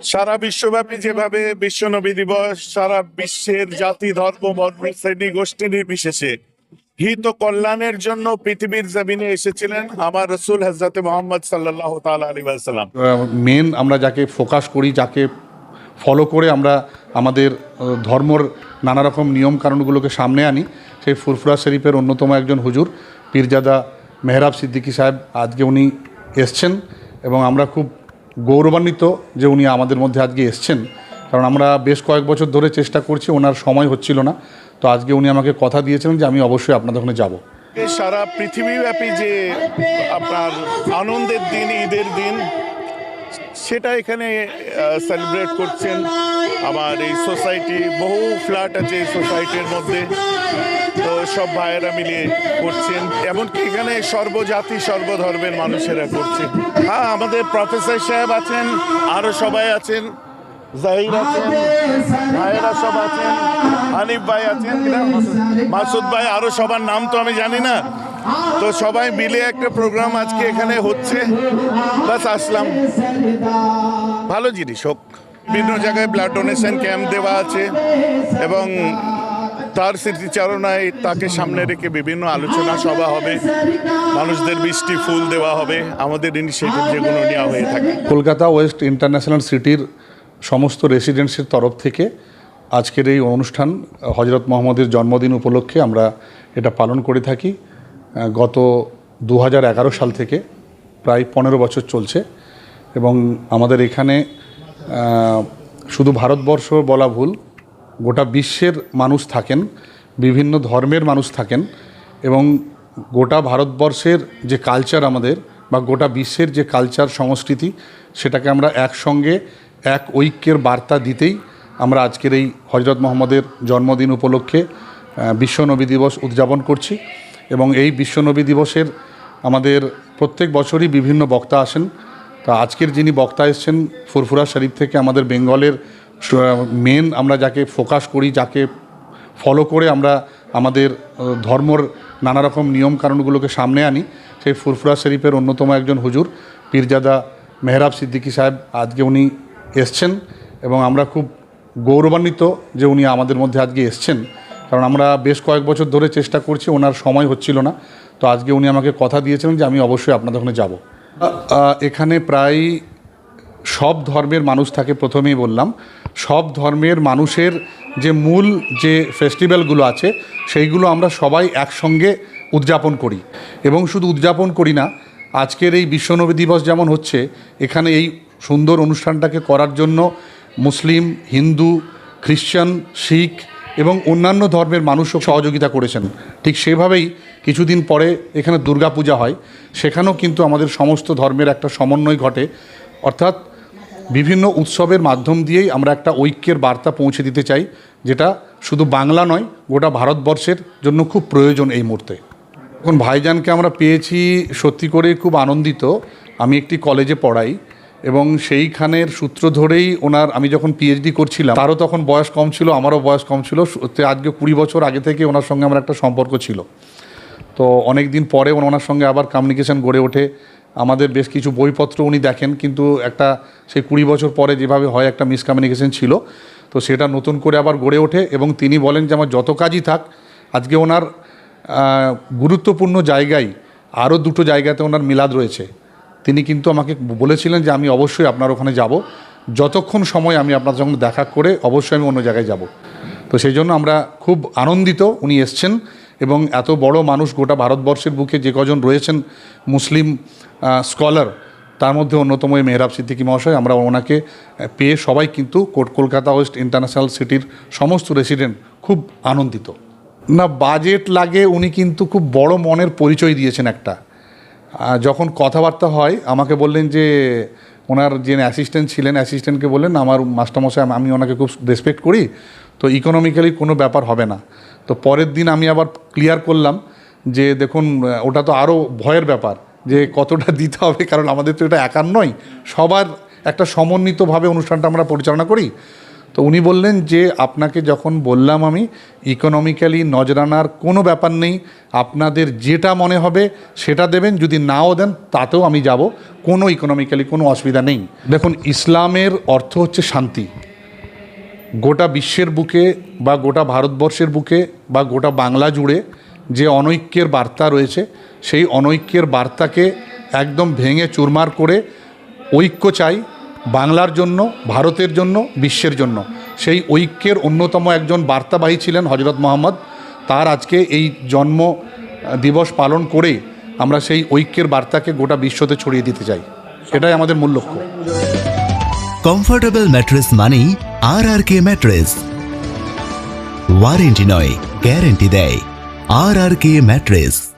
সারা বিশ্বব্যাপী যেভাবে বিশ্ব নবী দিবস সারা বিশ্বের জাতি ধর্ম বর্ণ শ্রেণী গোষ্ঠী নির্বিশেষে হিত ও কল্যাণের জন্য পৃথিবীর জমিনে এসেছিলেন আমার রসুল হযরত মুহাম্মদ সাল্লাল্লাহু তাআলা আলাইহি ওয়াসাল্লাম। মেন আমরা যাকে ফোকাস করি, যাকে ফলো করে আমরা আমাদের ধর্মর নানা রকম নিয়ম কানুনগুলোকে সামনে আনি, সেই ফুরফুরা শরীফের অন্যতম একজন হুজুর পীরজাদা মেহরাব সিদ্দিকী সাহেব আজকে উনি এসছেন এবং আমরা খুব গৌরবান্বিত যে উনি আমাদের মধ্যে আজকে এসছেন। কারণ আমরা বেশ কয়েক বছর ধরে চেষ্টা করছি, ওনার সময় হচ্ছিল না, তো আজকে উনি আমাকে কথা দিয়েছিলেন যে আমি অবশ্যই আপনাদের ওখানে যাব। সারা পৃথিবীব্যাপী যে আপনার আনন্দের দিন, ঈদের দিন, সেটা এখানে সেলিব্রেট করছেন আমার এই সোসাইটি। বহু ফ্ল্যাট আছে এই সোসাইটির মধ্যে, তো সব ভাইয়েরা মিলিয়ে করছেন। এমনকি এখানে সর্বজাতি সর্বধর্মের মানুষেরা করছেন। হ্যাঁ, আমাদের প্রফেসর সাহেব আছেন, আরো সবাই আছেন, জাহির আছেন, ভাইয়েরা সব আছেন, হানিফ ভাই আছেন, মাসুদ ভাই, আরো সবার নাম তো আমি জানি না। তো সবাই মিলে একটা প্রোগ্রাম আজকে এখানে হচ্ছে, বাস আসলাম। ভালো জিনিস হোক। বিভিন্ন জায়গায় ব্লাড ডোনেশন ক্যাম্প দেওয়া আছে এবং তার স্মৃতিচারণায় তাকে সামনে রেখে বিভিন্ন আলোচনা সভা হবে, মানুষদের বৃষ্টি ফুল দেওয়া হবে, আমাদের ইনিশিয়েটিভ যেগুলো নেওয়া হয়ে থাকে। কলকাতা ওয়েস্ট ইন্টারন্যাশনাল সিটির সমস্ত রেসিডেন্টসের তরফ থেকে আজকের এই অনুষ্ঠান হজরত মোহাম্মদের জন্মদিন উপলক্ষে আমরা এটা পালন করে থাকি। গত 2011 সাল থেকে প্রায় 15 বছর চলছে এবং আমাদের এখানে শুধু ভারতবর্ষ বলা ভুল, গোটা বিশ্বের মানুষ থাকেন, বিভিন্ন ধর্মের মানুষ থাকেন এবং গোটা ভারতবর্ষের যে কালচার আমাদের বা গোটা বিশ্বের যে কালচার সংস্কৃতি, সেটাকে আমরা একসঙ্গে এক ঐক্যের বার্তা দিতেই আমরা আজকের এই হজরত মোহাম্মদের জন্মদিন উপলক্ষে বিশ্ব নবী দিবস উদযাপন করছি। এবং এই বিশ্ব নবী দিবসের আমাদের প্রত্যেক বছরই বিভিন্ন বক্তা আসেন। তা আজকের যিনি বক্তা এসছেন ফুরফুরা শরীফ থেকে, আমাদের বেঙ্গলের মেন আমরা যাকে ফোকাস করি, যাকে ফলো করে আমরা আমাদের ধর্মর নানা রকম নিয়ম কানুনগুলোকে সামনে আনি, সেই ফুরফুরা শরীফের অন্যতম একজন হুজুর পীরজাদা মেহরাব সিদ্দিকী সাহেব আজকে উনি এসছেন এবং আমরা খুব গৌরবান্বিত যে উনি আমাদের মধ্যে আজকে এসছেন। কারণ আমরা বেশ কয়েক বছর ধরে চেষ্টা করছি, ওনার সময় হচ্ছিল না, তো আজকে উনি আমাকে কথা দিয়েছিলেন যে আমি অবশ্যই আপনাদের ওখানে যাব। এখানে প্রায় সব ধর্মের মানুষ থাকে। প্রথমেই বললাম, সব ধর্মের মানুষের যে মূল যে ফেস্টিভ্যালগুলো আছে সেইগুলো আমরা সবাই একসঙ্গে উদযাপন করি। এবং শুধু উদযাপন করি না, আজকের এই বিশ্ব নবী দিবস যেমন হচ্ছে, এখানে এই সুন্দর অনুষ্ঠানটাকে করার জন্য মুসলিম, হিন্দু, খ্রিশ্চান, শিখ এবং অন্যান্য ধর্মের মানুষও সহযোগিতা করেছেন। ঠিক সেভাবেই কিছুদিন পরে এখানে দুর্গাপূজা হয়, সেখানেও কিন্তু আমাদের সমস্ত ধর্মের একটা সমন্বয় ঘটে। অর্থাৎ বিভিন্ন উৎসবের মাধ্যম দিয়েই আমরা একটা ঐক্যের বার্তা পৌঁছে দিতে চাই, যেটা শুধু বাংলা নয়, গোটা ভারতবর্ষের জন্য খুব প্রয়োজন এই মুহূর্তে। এখন ভাইজানকে আমরা পেয়েছি, সত্যি করে খুব আনন্দিত। আমি একটি কলেজে পড়াই এবং সেইখানের সূত্র ধরেই ওনার, আমি যখন পিএইচডি করছিলাম তারও তখন বয়স কম ছিল, আমারও বয়স কম ছিল, আজকে 20 বছর আগে থেকে ওনার সঙ্গে আমার একটা সম্পর্ক ছিল। তো অনেক দিন পরে ওনার সঙ্গে আবার কমিউনিকেশন গড়ে ওঠে। আমাদের বেশ কিছু বইপত্র উনি দেখেন, কিন্তু একটা সেই 20 বছর পরে যেভাবে হয় একটা মিসকমিউনিকেশন ছিল, তো সেটা নতুন করে আবার গড়ে ওঠে এবং তিনি বলেন যে আমার যত কাজই থাক, আজকে ওনার গুরুত্বপূর্ণ জায়গায় আরও 2টো জায়গাতে ওনার মিলাদ রয়েছে। তিনি কিন্তু আমাকে বলেছিলেন যে আমি অবশ্যই আপনার ওখানে যাব, যতক্ষণ সময় আমি আপনার সঙ্গে দেখা করে অবশ্যই আমি অন্য জায়গায় যাব। তো সেই জন্য আমরা খুব আনন্দিত উনি এসছেন এবং এত বড় মানুষ গোটা ভারতবর্ষের বুকে যে কজন রয়েছেন মুসলিম স্কলার, তার মধ্যে অন্যতম এই মেহরাব সিদ্দিকী মহাশয়। আমরা ওনাকে পেয়ে সবাই কিন্তু কলকাতা ওয়েস্ট ইন্টারন্যাশনাল সিটির সমস্ত রেসিডেন্ট খুব আনন্দিত। না বাজেট লাগে, উনি কিন্তু খুব বড় মনের পরিচয় দিয়েছেন একটা। যখন কথাবার্তা হয় আমাকে বললেন যে ওনার যে অ্যাসিস্ট্যান্ট ছিলেন, অ্যাসিস্ট্যান্টকে বললেন আমার মাস্টারমশাই, আমি ওনাকে খুব রেসপেক্ট করি, তো ইকোনমিক্যালি কোনো ব্যাপার হবে না। তো পরের দিন আমি আবার ক্লিয়ার করলাম যে দেখুন ওটা তো আরও ভয়ের ব্যাপার যে কতটা দিতে হবে, কারণ আমাদের তো এটা একার নয়, সবার একটা সমন্বিতভাবে অনুষ্ঠানটা আমরা পরিচালনা করি। তো উনি বললেন যে আপনাকে যখন বললাম আমি ইকোনমিক্যালি নজরানার কোনো ব্যাপার নেই, আপনাদের যেটা মনে হবে সেটা দেবেন, যদি নাও দেন তাতেও আমি যাব, কোনো ইকোনমিক্যালি কোনো অসুবিধা নেই। দেখুন, ইসলামের অর্থ হচ্ছে শান্তি। গোটা বিশ্বের বুকে বা গোটা ভারতবর্ষের বুকে বা গোটা বাংলা জুড়ে যে অনৈক্যের বার্তা রয়েছে, সেই অনৈক্যের বার্তাকে একদম ভেঙে চুরমার করে ঐক্য চাই বাংলার জন্য, ভারতের জন্য, বিশ্বের জন্য। সেই ঐক্যের অন্যতম একজন বার্তাবাহী ছিলেন হজরত মোহাম্মদ। তার আজকে এই জন্ম দিবস পালন করে আমরা সেই ঐক্যের বার্তাকে গোটা বিশ্বতে ছড়িয়ে দিতে চাই, এটাই আমাদের মূল লক্ষ্য। কমফোর্টেবল ম্যাট্রেস মানেই RRK ম্যাট্রেস। ওয়ারেন্টি নয়, গ্যারেন্টি দেয় RRK ম্যাট্রেস।